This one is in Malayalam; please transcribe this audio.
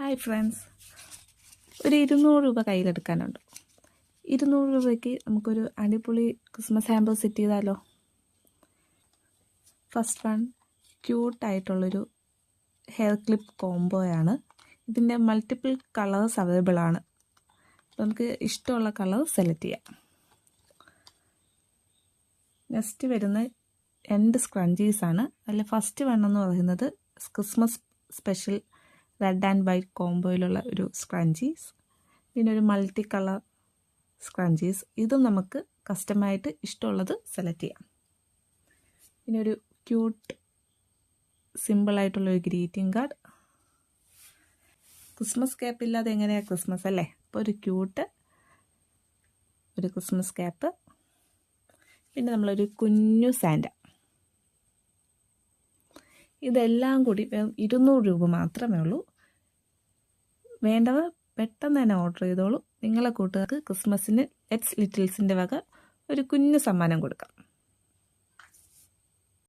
ഹായ് ഫ്രണ്ട്സ്, ഒരു 200 രൂപ കയ്യിലെടുക്കാനുണ്ട്. 200 രൂപയ്ക്ക് നമുക്കൊരു അടിപൊളി ക്രിസ്മസ് ഹാമ്പർ സെറ്റ് ചെയ്താലോ? ഫസ്റ്റ് വൺ, ക്യൂട്ടായിട്ടുള്ളൊരു ഹെയർ ക്ലിപ്പ് കോംബോയാണ്. ഇതിൻ്റെ മൾട്ടിപ്പിൾ കളേഴ്സ് അവൈലബിൾ ആണ്. നമുക്ക് ഇഷ്ടമുള്ള കളർ സെലക്ട് ചെയ്യാം. നെക്സ്റ്റ് വരുന്ന 2 സ്ക്രഞ്ചീസാണ്. അതിൽ ഫസ്റ്റ് വൺ എന്ന് പറയുന്നത് Christmas special red and white കോംബോയിലുള്ള ഒരു സ്ക്രഞ്ചീസ്. പിന്നെ ഒരു മൾട്ടി കളർ സ്ക്രഞ്ചീസ്. ഇതും നമുക്ക് കസ്റ്റമായിട്ട് ഇഷ്ടമുള്ളത് സെലക്ട് ചെയ്യാം. പിന്നെ ഒരു ക്യൂട്ട് സിമ്പിളായിട്ടുള്ളൊരു ഗ്രീറ്റിംഗ് കാർഡ്. ക്രിസ്മസ് ക്യാപ്പ് ഇല്ലാതെ എങ്ങനെയാണ് ക്രിസ്മസ് അല്ലേ? അപ്പോൾ ഒരു ക്യൂട്ട് ഒരു ക്രിസ്മസ് ക്യാപ്പ്. പിന്നെ നമ്മളൊരു കുഞ്ഞു സാൻറ്റ. ഇതെല്ലാം കൂടി 200 രൂപ മാത്രമേ ഉള്ളൂ. വേണ്ടവർ പെട്ടെന്ന് തന്നെ ഓർഡർ ചെയ്തോളൂ. നിങ്ങളെ കൂട്ടുകാർക്ക് ക്രിസ്മസിന് ലെറ്റ്സ് ലിറ്റിൽസിൻ്റെ വക ഒരു കുഞ്ഞു സമ്മാനം കൊടുക്കാം.